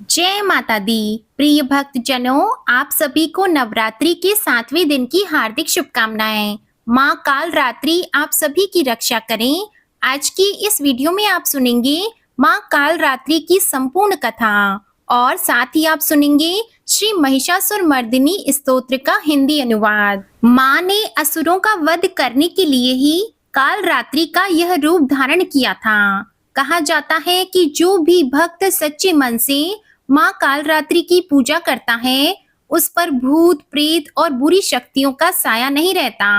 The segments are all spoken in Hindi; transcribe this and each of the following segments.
जय माता दी। प्रिय भक्तजनों, आप सभी को नवरात्रि के 7वें दिन की हार्दिक शुभकामनाएं। माँ काल रात्रि आप सभी की रक्षा करें। आज की इस वीडियो में आप सुनेंगे माँ काल रात्रि की संपूर्ण कथा और साथ ही आप सुनेंगे श्री महिषासुर मर्दिनी स्तोत्र का हिंदी अनुवाद। माँ ने असुरों का वध करने के लिए ही काल रात्रि का यह रूप धारण किया था। कहा जाता है कि जो भी भक्त सच्चे मन से माँ कालरात्रि की पूजा करता है, उस पर भूत प्रेत और बुरी शक्तियों का साया नहीं रहता।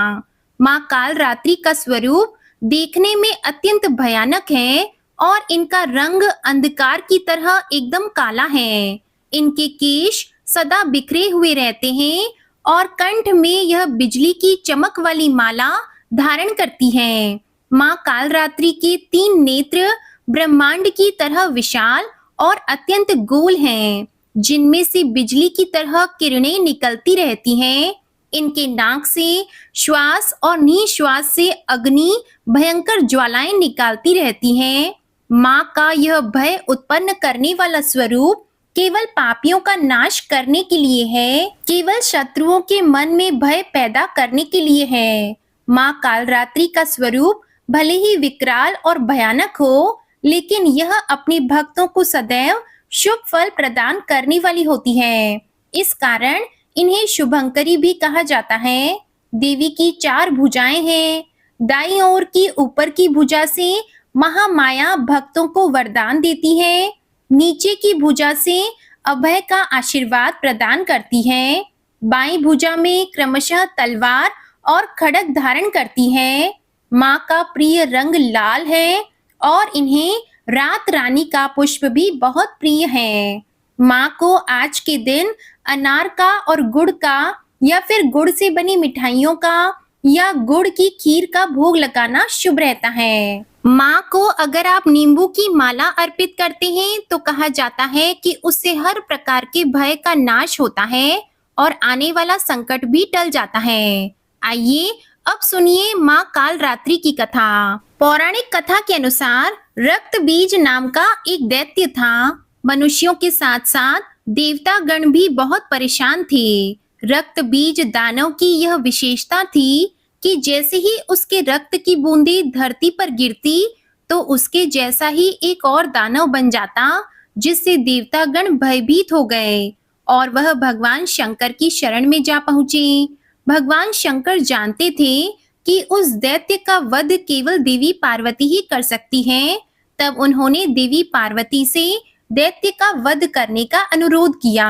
माँ कालरात्रि का स्वरूप देखने में अत्यंत भयानक है और इनका रंग अंधकार की तरह एकदम काला है। इनके केश सदा बिखरे हुए रहते हैं और कंठ में यह बिजली की चमक वाली माला धारण करती है। माँ कालरात्रि के 3 नेत्र ब्रह्मांड की तरह विशाल और अत्यंत गोल हैं, जिनमें से बिजली की तरह किरणें निकलती रहती हैं। इनके नाक से श्वास और निश्वास से अग्नि भयंकर ज्वालाएं निकालती रहती हैं। माँ का यह भय उत्पन्न करने वाला स्वरूप केवल पापियों का नाश करने के लिए है, केवल शत्रुओं के मन में भय पैदा करने के लिए है। माँ कालरात्रि का स्वरूप भले ही विकराल और भयानक हो, लेकिन यह अपने भक्तों को सदैव शुभ फल प्रदान करने वाली होती है। इस कारण इन्हें शुभंकरी भी कहा जाता है। देवी की 4 भुजाएं हैं। दाईं ओर की ऊपर की भुजा से महामाया भक्तों को वरदान देती है। नीचे की भुजा से अभय का आशीर्वाद प्रदान करती है। बाईं भुजा में क्रमशः तलवार और खड्ग धारण करती है। माँ का प्रिय रंग लाल है और इन्हें रात रानी का पुष्प भी बहुत प्रिय है। माँ को आज के दिन अनार का और गुड़ का या फिर गुड़ से बनी मिठाइयों का या गुड़ की खीर का भोग लगाना शुभ रहता है। माँ को अगर आप नींबू की माला अर्पित करते हैं तो कहा जाता है कि उससे हर प्रकार के भय का नाश होता है और आने वाला संकट भी टल जाता है। आइए अब सुनिए माँ कालरात्रि की कथा। पौराणिक कथा के अनुसार रक्त बीज नाम का एक दैत्य था। मनुष्यों के साथ साथ देवता गण भी बहुत परेशान थे। रक्त बीज दानव की यह विशेषता थी कि जैसे ही उसके रक्त की बूंदें धरती पर गिरती तो उसके जैसा ही एक और दानव बन जाता, जिससे देवता गण भयभीत हो गए और वह भगवान शंकर की शरण में जा पहुंचे। भगवान शंकर जानते थे कि उस दैत्य का वध केवल देवी पार्वती ही कर सकती हैं। तब उन्होंने देवी पार्वती से दैत्य का वध करने का अनुरोध किया।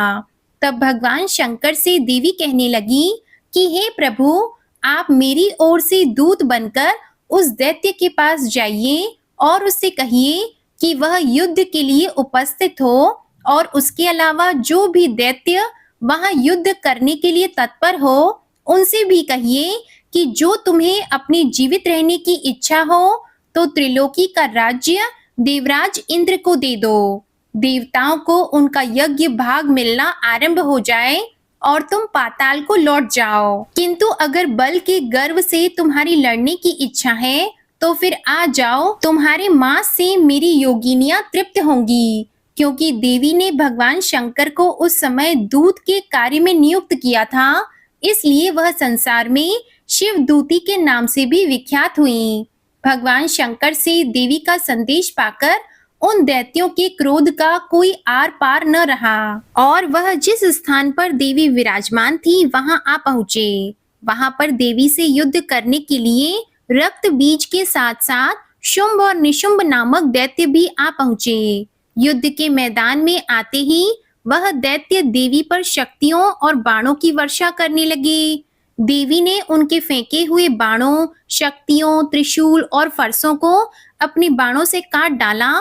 तब भगवान शंकर से देवी कहने लगी कि हे प्रभु, आप मेरी ओर से दूत बनकर उस दैत्य के पास जाइए और उससे कहिए कि वह युद्ध के लिए उपस्थित हो और उसके अलावा जो भी दैत्य वहां युद्ध करने के लिए तत्पर हो, उनसे भी कहिए कि जो तुम्हें अपने जीवित रहने की इच्छा हो तो त्रिलोकी का राज्य देवराज इंद्र को दे दो। देवताओं को उनका यज्ञ भाग मिलना आरंभ हो जाए और तुम पाताल को लौट जाओ। किंतु अगर बल के गर्व से तुम्हारी लड़ने की इच्छा है तो फिर आ जाओ, तुम्हारे मांस से मेरी योगिनियां तृप्त होंगी। क्योंकि देवी ने भगवान शंकर को उस समय दूत के कार्य में नियुक्त किया था, इसलिए वह संसार में शिव दूती के नाम से भी विख्यात हुई। भगवान शंकर से देवी का संदेश पाकर उन दैत्यों के क्रोध का कोई आर पार न रहा और वह जिस स्थान पर देवी विराजमान थी वहां आ पहुंचे। वहां पर देवी से युद्ध करने के लिए रक्त बीज के साथ साथ शुंभ और निशुंभ नामक दैत्य भी आ पहुंचे। युद्ध के मैदान में आते ही वह दैत्य देवी पर शक्तियों और बाणों की वर्षा करने लगे। देवी ने उनके फेंके हुए बाणों, शक्तियों, त्रिशूल और फरसों को अपने बाणों से काट डाला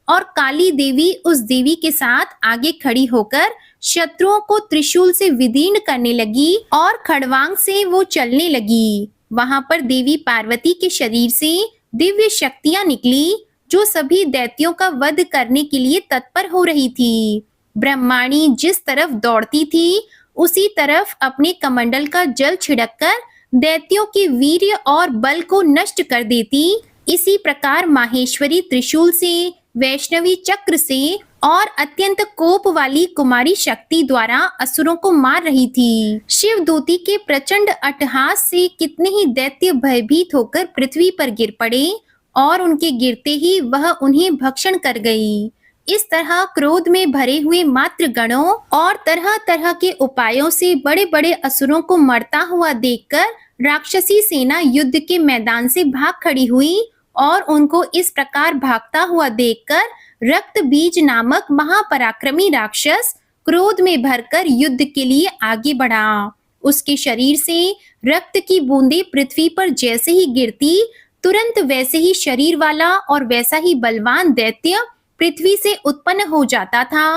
और काली देवी उस देवी के साथ आगे खड़ी होकर शत्रुओं को त्रिशूल से विदीर्ण करने लगी और खड़वांग से वो चलने लगी। वहां पर देवी पार्वती के शरीर से दिव्य शक्तियां निकली जो सभी दैत्यों का वध करने के लिए तत्पर हो रही थी। ब्रह्माणी जिस तरफ दौड़ती थी उसी तरफ अपने कमंडल का जल छिड़ककर दैत्यों के वीर्य और बल को नष्ट कर देती। इसी प्रकार माहेश्वरी त्रिशूल से, वैष्णवी चक्र से और अत्यंत कोप वाली कुमारी शक्ति द्वारा असुरों को मार रही थी। शिवदूती के प्रचंड अट्टहास से कितने ही दैत्य भयभीत होकर पृथ्वी पर गिर पड़े और उनके गिरते ही वह उन्हें भक्षण कर गई। इस तरह क्रोध में भरे हुए मातृ गणों और तरह तरह के उपायों से बड़े बड़े असुरों को मरता हुआ देखकर राक्षसी सेना युद्ध के मैदान से भाग खड़ी हुई और उनको इस प्रकार भागता हुआ देखकर रक्त बीज नामक महापराक्रमी राक्षस क्रोध में भरकर युद्ध के लिए आगे बढ़ा। उसके शरीर से रक्त की बूंदें पृथ्वी पर जैसे ही गिरती, तुरंत वैसे ही शरीर वाला और वैसा ही बलवान दैत्य पृथ्वी से उत्पन्न हो जाता था।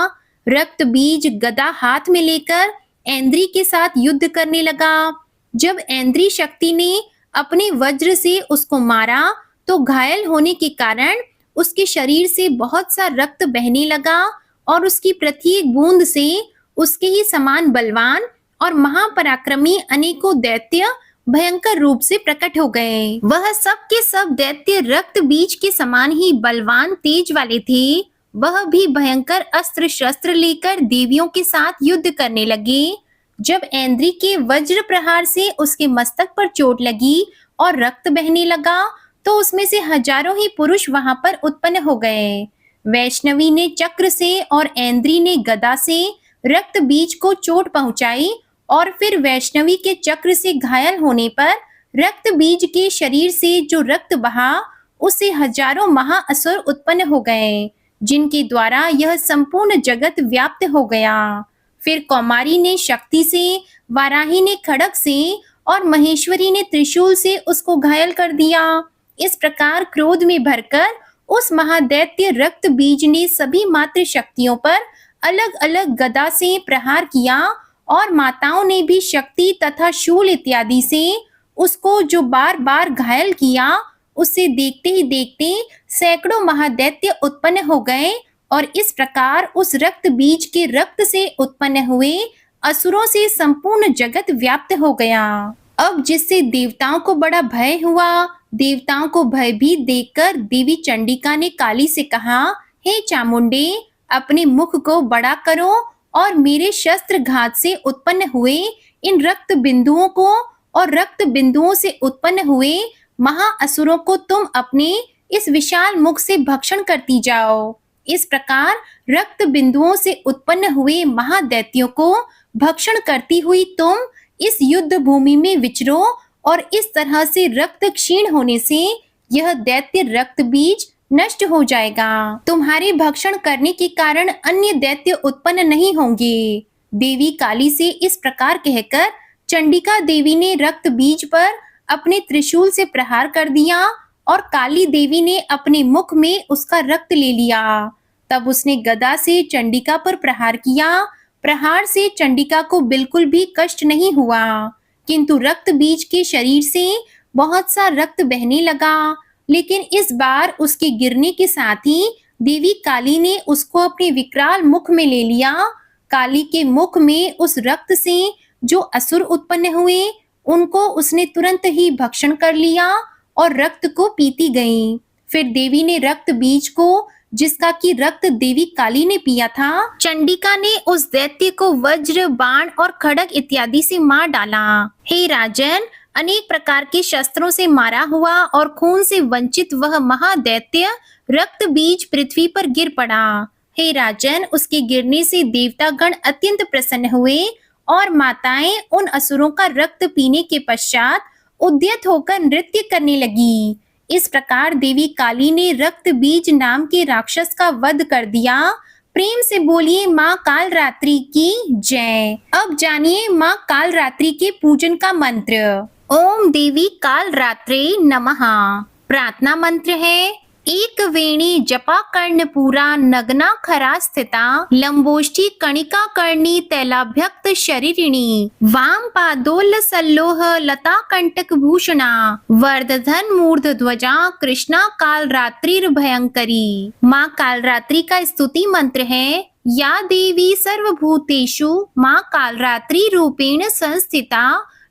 रक्त बीज गदा हाथ में लेकर ऐन्द्री के साथ युद्ध करने लगा। जब ऐन्द्री शक्ति ने अपने वज्र से उसको मारा तो घायल होने के कारण उसके शरीर से बहुत सा रक्त बहने लगा और उसकी प्रत्येक बूंद से उसके ही समान बलवान और महापराक्रमी अनेकों दैत्य भयंकर रूप से प्रकट हो गए। वह सब के सब दैत्य रक्त बीज के समान ही बलवान तेज वाले थे। वह भी भयंकर अस्त्र शस्त्र लेकर देवियों के साथ युद्ध करने लगे। जब ऐन्द्री के वज्र प्रहार से उसके मस्तक पर चोट लगी और रक्त बहने लगा तो उसमें से हजारों ही पुरुष वहां पर उत्पन्न हो गए। वैष्णवी ने चक्र से और ऐन्द्री ने गदा से रक्त बीज को चोट पहुंचाई और फिर वैष्णवी के चक्र से घायल होने पर रक्त बीज के शरीर से जो रक्त बहा उससे हजारों महाअसुर उत्पन्न हो गए, जिनके द्वारा यह संपूर्ण जगत व्याप्त हो गया। फिर कौमारी ने शक्ति से, वाराही ने खड्ग से और महेश्वरी ने त्रिशूल से उसको घायल कर दिया। इस प्रकार क्रोध में भरकर उस महादैत्य रक्त बीज ने सभी मातृ शक्तियों पर अलग अलग गदा से प्रहार किया और माताओं ने भी शक्ति तथा शूल इत्यादि से उसको जो बार बार घायल किया, उससे देखते ही देखते सैकड़ों महादैत्य उत्पन्न हो गए और इस प्रकार उस रक्त बीज के रक्त से उत्पन्न हुए असुरों से संपूर्ण जगत व्याप्त हो गया। अब जिससे देवताओं को बड़ा भय हुआ, देवताओं को भयभीत देखकर देवी चंडिका ने काली से कहा, हे चामुंडे, अपने मुख को बड़ा करो और मेरे शस्त्र घात से उत्पन्न हुए इन रक्त बिंदुओं को और रक्त बिंदुओं से उत्पन्न हुए महाअसुरों को तुम अपने इस विशाल मुख से भक्षण करती जाओ। इस प्रकार रक्त बिंदुओं से उत्पन्न हुए महादैत्यों को भक्षण करती हुई तुम इस युद्ध भूमि में विचरो और इस तरह से रक्त क्षीण होने से यह दैत्य रक्त बीज नष्ट हो जाएगा। तुम्हारे भक्षण करने के कारण अन्य दैत्य उत्पन्न नहीं होंगे। देवी काली से इस प्रकार कहकर चंडिका देवी ने रक्त बीज पर अपने त्रिशूल से प्रहार कर दिया और काली देवी ने अपने मुख में उसका रक्त ले लिया। तब उसने गदा से चंडिका पर प्रहार किया। प्रहार से चंडिका को बिल्कुल भी कष्ट नहीं हुआ, किंतु रक्त बीज के शरीर से बहुत सा रक्त बहने लगा। लेकिन इस बार उसके गिरने के साथ ही देवी काली ने उसको अपने विकराल मुख में ले लिया। काली के मुख में उस रक्त से जो असुर उत्पन्न हुए उनको उसने तुरंत ही भक्षण कर लिया और रक्त को पीती गई। फिर देवी ने रक्त बीज को, जिसका की रक्त देवी काली ने पिया था, चंडिका ने उस दैत्य को वज्र, बाण और खड्ग इत्यादि से मार डाला। हे राजन, अनेक प्रकार के शस्त्रों से मारा हुआ और खून से वंचित वह महादैत्य रक्त बीज पृथ्वी पर गिर पड़ा। हे राजन, उसके गिरने से देवतागण अत्यंत प्रसन्न हुए और माताएं उन असुरों का रक्त पीने के पश्चात उद्यत होकर नृत्य करने लगी। इस प्रकार देवी काली ने रक्त बीज नाम के राक्षस का वध कर दिया। प्रेम से बोलिए माँ कालरात्रि की जय। अब जानिए माँ कालरात्रि के पूजन का मंत्र। ओम देवी कालरात्रे नमः। प्रार्थना मंत्र है, एक वेणी जपा कर्ण पूरा नग्ना खरा स्थिता लंबोष्ठी कणिका कर्णी तैलाभ्यक्त शरीरिणी वाम पादोल सल्लोह लता कंटक भूषणा वर्धधन मूर्ध ध्वजा कृष्णा कालरात्रि भयंकरी। माँ कालरात्रि का स्तुति मंत्र है, या देवी सर्वभूतेषु माँ कालरात्रि रूपेण संस्थिता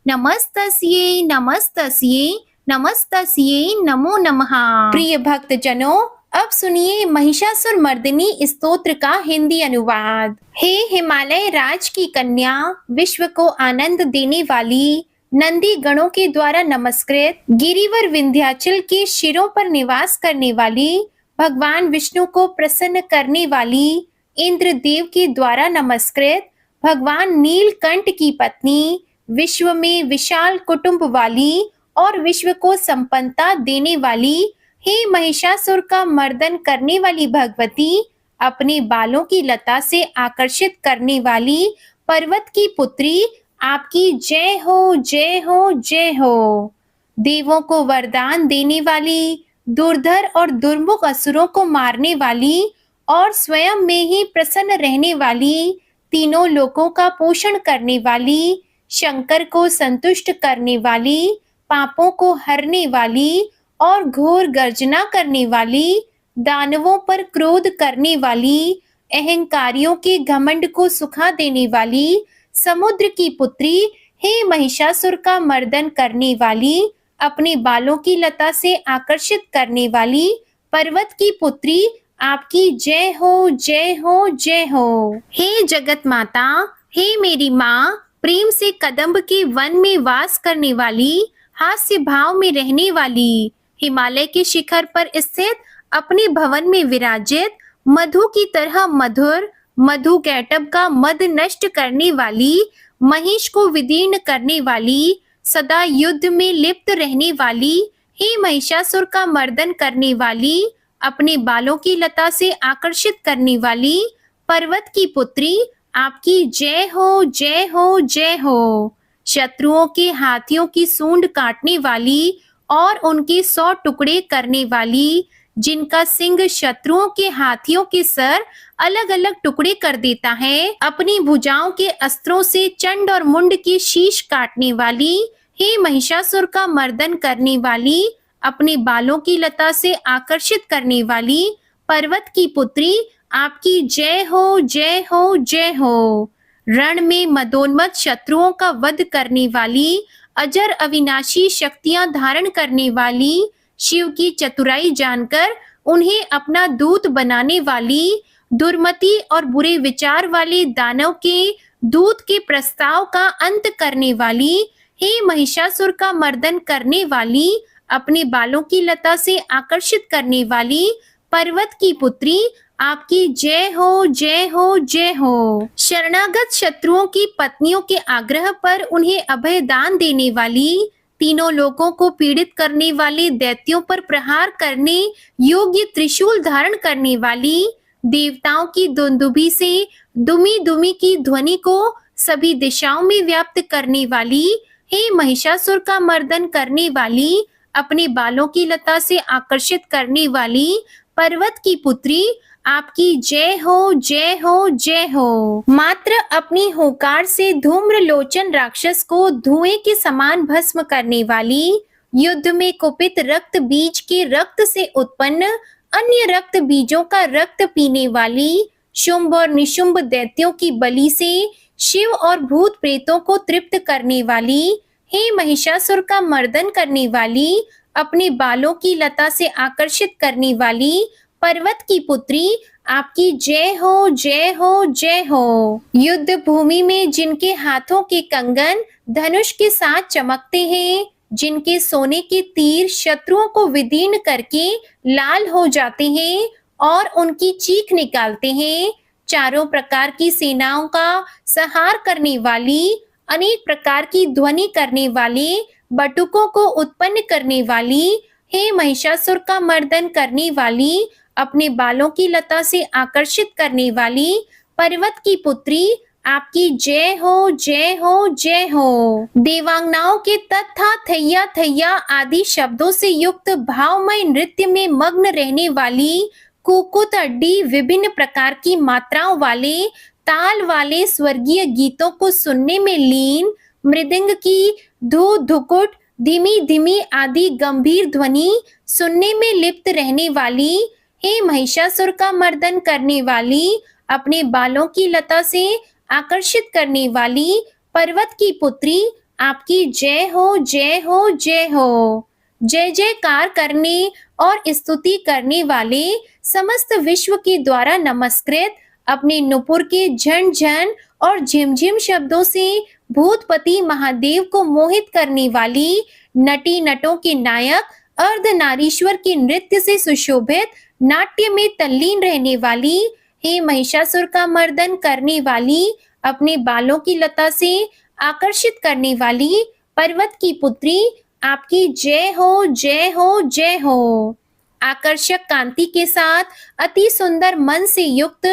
नमस्तस्यै नमस्तस्यै नमस्तस्यै नमो नमः। प्रिय भक्त जनों, अब सुनिए महिषासुर मर्दिनी स्तोत्र का हिंदी अनुवाद। हे हिमालय राज की कन्या, विश्व को आनंद देने वाली, नंदी गणों के द्वारा नमस्कृत, गिरिवर विंध्याचल के शिरों पर निवास करने वाली, भगवान विष्णु को प्रसन्न करने वाली, इंद्र देव के द्वारा नमस्कृत, भगवान नीलकंठ की पत्नी, विश्व में विशाल कुटुंब वाली और विश्व को संपन्नता देने वाली, हे महिषासुर का मर्दन करने वाली भगवती, अपने बालों की लता से आकर्षित करने वाली पर्वत की पुत्री, आपकी जय हो जय हो जय हो। देवों को वरदान देने वाली, दुर्धर और दुर्मुख असुरों को मारने वाली और स्वयं में ही प्रसन्न रहने वाली, तीनों लोकों का पोषण करने वाली, शंकर को संतुष्ट करने वाली, पापों को हरने वाली और घोर गर्जना करने वाली, दानवों पर क्रोध करने वाली, अहंकारियों के घमंड को सुखा देने वाली, समुद्र की पुत्री, हे महिषासुर का मर्दन करने वाली, अपने बालों की लता से आकर्षित करने वाली, पर्वत की पुत्री, आपकी जय हो जय हो जय हो। हे जगत माता, हे मेरी माँ, प्रेम से कदम्ब के वन में वास करने वाली, हास्य भाव में रहने वाली, हिमालय के शिखर पर स्थित अपने भवन में विराजित, मधु की तरह मधुर, मधु कैटब का मद नष्ट करने वाली, महिष को विदीर्ण करने वाली, सदा युद्ध में लिप्त रहने वाली, हे महिषासुर का मर्दन करने वाली, अपने बालों की लता से आकर्षित करने वाली, पर्वत की पुत्री, आपकी जय हो जय हो जय हो। शत्रुओं के हाथियों की सूंड काटने वाली और उनके 100 टुकड़े करने वाली, जिनका सिंह शत्रुओं के हाथियों के सर अलग अलग टुकड़े कर देता है, अपनी भुजाओं के अस्त्रों से चंड और मुंड के शीश काटने वाली, हे महिषासुर का मर्दन करने वाली, अपने बालों की लता से आकर्षित करने वाली, पर्वत की पुत्री, आपकी जय हो जय हो जय हो। रण में मदोन्मत्त शत्रुओं का वध करने वाली, अजर अविनाशी शक्तियां धारण करने वाली, शिव की चतुराई जानकर उन्हें अपना दूत बनाने वाली, दुर्मति और बुरे विचार वाले दानव के दूत के प्रस्ताव का अंत करने वाली, हे महिषासुर का मर्दन करने वाली, अपने बालों की लता से आकर्षित करने वाली, पर्वत की पुत्री, आपकी जय हो जय हो जय हो। शरणागत शत्रुओं की पत्नियों के आग्रह पर उन्हें अभय दान देने वाली, तीनों लोगों को पीड़ित करने वाले दैत्यों पर प्रहार करने योग्य त्रिशूल धारण करने वाली, देवताओं की दुंदुभी से दुमी दुमी की ध्वनि को सभी दिशाओं में व्याप्त करने वाली, हे महिषासुर का मर्दन करने वाली, अपने बालों की लता से आकर्षित करने वाली, पर्वत की पुत्री, आपकी जय हो जय हो जय हो। मात्र अपनी हुंकार से धूम्र लोचन राक्षस को धुएं के समान भस्म करने वाली, युद्ध में कुपित रक्त बीज के रक्त से उत्पन्न अन्य रक्त बीजों का रक्त पीने वाली, शुंभ और निशुंभ दैत्यों की बलि से शिव और भूत प्रेतों को तृप्त करने वाली, हे महिषासुर का मर्दन करने वाली, अपने बालों की लता से आकर्षित करने वाली, पर्वत की पुत्री, आपकी जय हो जय हो जय हो। युद्ध भूमि में जिनके हाथों के कंगन धनुष के साथ चमकते हैं, जिनके सोने के तीर शत्रुओं को विदीर्ण करके लाल हो जाते हैं और उनकी चीख निकालते हैं, चारों प्रकार की सेनाओं का संहार करने वाली, अनेक प्रकार की ध्वनि करने वाले, बटुकों को उत्पन्न करने वाली, हे महिषासुर का मर्दन करने वाली, अपने बालों की लता से आकर्षित करने वाली, पर्वत की पुत्री, आपकी जय हो जय हो जय हो। देवांगनाओं के तथा थैया थैया आदि शब्दों से युक्त भावमय नृत्य में मग्न रहने वाली, कुकुत अड्डी विभिन्न प्रकार की मात्राओं वाले, ताल वाले स्वर्गीय गीतों को सुनने में लीन, मृदंग की धू धुकुट धीमी धीमी आदि गंभीर ध्वनि सुनने में लिप्त रहने वाली, हे महिषासुर का मर्दन करने वाली, अपने बालों की लता से आकर्षित करने वाली, पर्वत की पुत्री, आपकी जय हो जय हो जय हो। जय जयकार करने और स्तुति करने वाले समस्त विश्व के द्वारा नमस्कृत अपने नुपुर के झन झन और झिमझिम शब्दों से भूतपति महादेव को मोहित करने वाली नटी नटों के नायक अर्धनारीश्वर के नृत्य से सुशोभित नाट्य में तल्लीन रहने वाली, हे महिषासुर का मर्दन करने वाली, अपने बालों की लता से आकर्षित करने वाली पर्वत की पुत्री, आपकी जय हो जय हो जय हो। आकर्षक कांति के साथ अति सुंदर मन से युक्त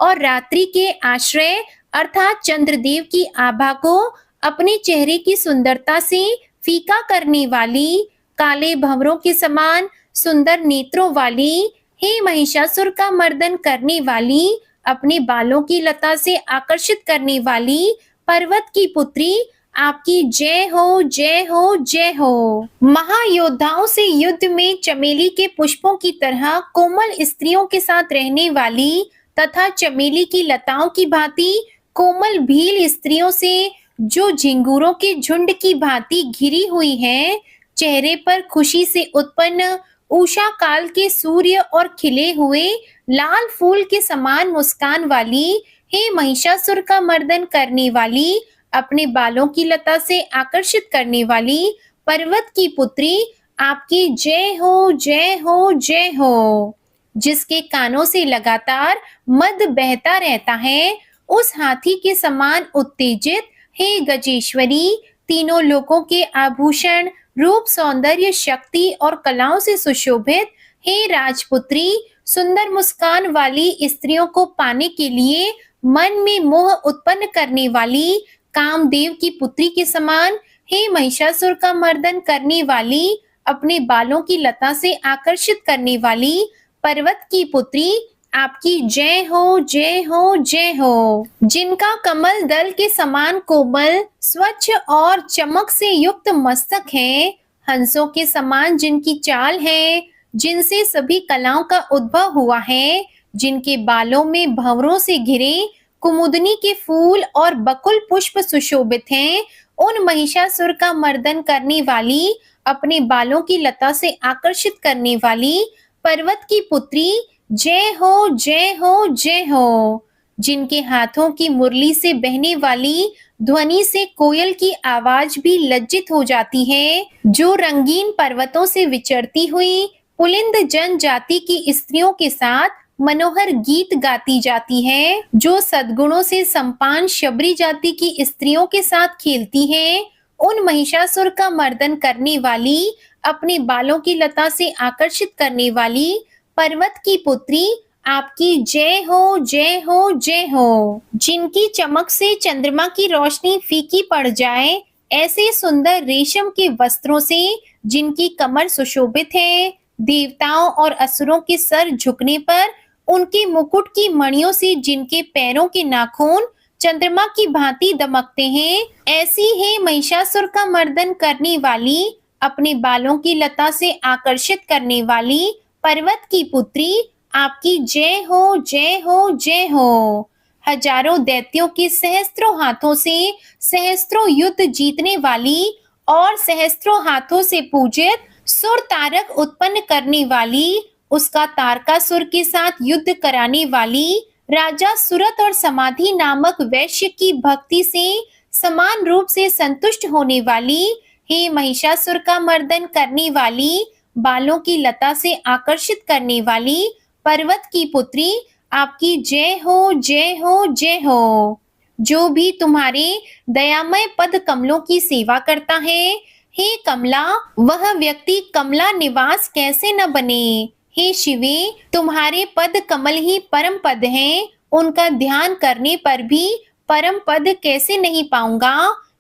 और रात्रि के आश्रय अर्थात चंद्रदेव की आभा को अपने चेहरे की सुंदरता से फीका करने वाली, काले भंवरों के समान सुंदर नेत्रों वाली, हे महिषासुर का मर्दन करने वाली, अपने बालों की लता से आकर्षित करने वाली पर्वत की पुत्री, आपकी जय हो जय हो जय हो। महायोद्धाओं से युद्ध में चमेली के पुष्पों की तरह कोमल स्त्रियों के साथ रहने वाली तथा चमेली की लताओं की भांति कोमल भील स्त्रियों से जो झिंगूरों के झुंड की भांति घिरी हुई हैं, चेहरे पर खुशी से उत्पन्न उषा काल के सूर्य और खिले हुए लाल फूल के समान मुस्कान वाली, हे महिषासुर का मर्दन करने वाली, अपने बालों की लता से आकर्षित करने वाली पर्वत की पुत्री, आपकी जय हो जय हो जय हो। जिसके कानों से लगातार मद बहता रहता है, उस हाथी के समान उत्तेजित, हे गजेश्वरी, तीनों लोकों के आभूषण रूप सौंदर्य शक्ति और कलाओं से सुशोभित, हे राजपुत्री, सुंदर मुस्कान वाली स्त्रियों को पाने के लिए मन में मोह उत्पन्न करने वाली कामदेव की पुत्री के समान, हे महिषासुर का मर्दन करने वाली, अपने बालों की लता से आकर्षित करने वाली पर्वत की पुत्री, आपकी जय हो जय हो जय हो। जिनका कमल दल के समान कोमल स्वच्छ और चमक से युक्त मस्तक है, हंसों के समान जिनकी चाल है, जिनसे सभी कलाओं का उद्भव हुआ है, जिनके बालों में भंवरों से घिरे कुमुदनी के फूल और बकुल पुष्प सुशोभित हैं, उन महिषासुर का मर्दन करने वाली, अपने बालों की लता से आकर्षित करने वाली पर्वत की पुत्री, जय हो जय हो जय हो। जिनके हाथों की मुरली से बहने वाली ध्वनि से कोयल की आवाज भी लज्जित हो जाती है, जो रंगीन पर्वतों से विचरती हुई पुलिंद जनजाति की स्त्रियों के साथ मनोहर गीत गाती जाती है, जो सद्गुणों से संपान शबरी जाति की स्त्रियों के साथ खेलती है, उन महिषासुर का मर्दन करने वाली, अपने बालों की लता से आकर्षित करने वाली पर्वत की पुत्री, आपकी जय हो जय हो जय हो। जिनकी चमक से चंद्रमा की रोशनी फीकी पड़ जाए, ऐसे सुंदर रेशम के वस्त्रों से जिनकी कमर सुशोभित है, देवताओं और असुरों के सर झुकने पर उनके मुकुट की मणियों से जिनके पैरों के नाखून चंद्रमा की भांति दमकते हैं, ऐसी है महिषासुर का मर्दन करने वाली, अपने बालों की लता से आकर्षित करने वाली पर्वत की पुत्री, आपकी जय हो जय हो जय हो। हजारों दैत्यों के सहस्त्रों हाथों से सहस्त्रों युद्ध जीतने वाली और सहस्त्रों हाथों से पूजित सुर तारक उत्पन्न करने वाली, उसका तारकासुर के साथ युद्ध कराने वाली, राजा सुरत और समाधि नामक वैश्य की भक्ति से समान रूप से संतुष्ट होने वाली, हे महिषासुर का मर्दन करने वाली, बालों की लता से आकर्षित करने वाली पर्वत की पुत्री, आपकी जय हो जय हो जय हो। जो भी तुम्हारे दयामय पद कमलों की सेवा करता है, हे कमला, वह व्यक्ति कमला निवास कैसे न बने। हे शिवे, तुम्हारे पद कमल ही परम पद हैं, उनका ध्यान करने पर भी परम पद कैसे नहीं पाऊंगा।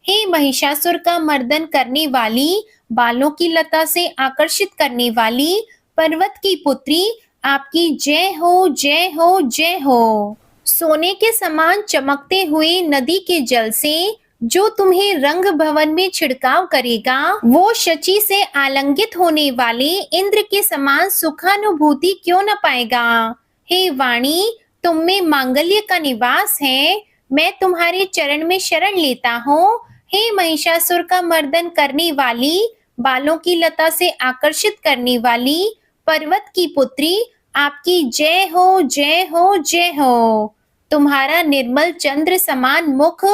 हे महिषासुर का मर्दन करने वाली, बालों की लता से आकर्षित करने वाली पर्वत की पुत्री, आपकी जय हो जय हो जय हो। सोने के समान चमकते हुए नदी के जल से जो तुम्हें रंग भवन में छिड़काव करेगा, वो शची से आलिंगित होने वाले इंद्र के समान सुखानुभूति क्यों न पाएगा। हे वाणी, तुम में मांगल्य का निवास है, मैं तुम्हारे चरण में शरण लेता हूँ। हे महिषासुर का मर्दन करने वाली, बालों की लता से आकर्षित करने वाली पर्वत की पुत्री, आपकी जय हो, जय हो, जय हो। तुम्हारा निर्मल चंद्र समान मुख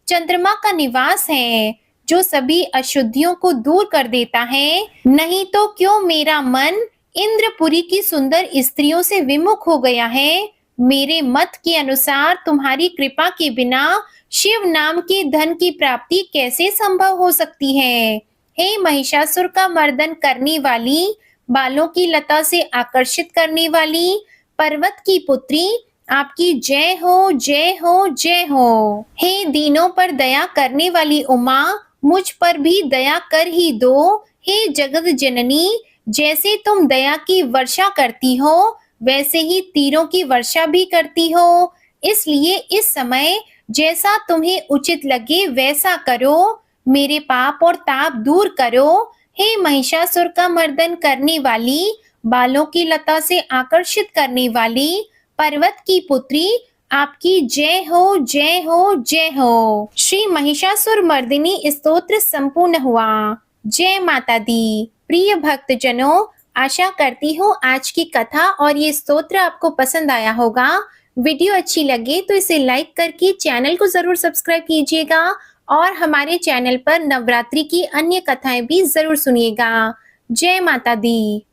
चंद्रमा का निवास है, जो सभी अशुद्धियों को दूर कर देता है। नहीं तो क्यों मेरा मन इंद्रपुरी की सुंदर स्त्रियों से विमुख हो गया है। मेरे मत के अनुसार तुम्हारी कृपा के बिना शिव नाम के धन की प्राप्ति कैसे संभव हो सकती है। हे महिषासुर का मर्दन करने वाली, बालों की लता से आकर्षित करने वाली पर्वत की पुत्री, आपकी जय हो, जय हो, जय हो। हे दीनों पर दया करने वाली उमा, मुझ पर भी दया कर ही दो। हे जगत जननी, जैसे तुम दया की वर्षा करती हो, वैसे ही तीरों की वर्षा भी करती हो। इसलिए इस समय जैसा तुम्हें उचित लगे वैसा करो, मेरे पाप और ताप दूर करो। हे महिषासुर का मर्दन करने वाली, बालों की लता से आकर्षित करने वाली पर्वत की पुत्री, आपकी जय हो, जय हो, जय हो। श्री महिषासुर मर्दिनी स्तोत्र संपूर्ण हुआ। जय माता दी। प्रिय भक्तजनों, आशा करती हूँ आज की कथा और ये स्तोत्र आपको पसंद आया होगा। वीडियो अच्छी लगे तो इसे लाइक करके चैनल को जरूर सब्सक्राइब कीजिएगा और हमारे चैनल पर नवरात्रि की अन्य कथाएं भी जरूर सुनिएगा। जय माता दी।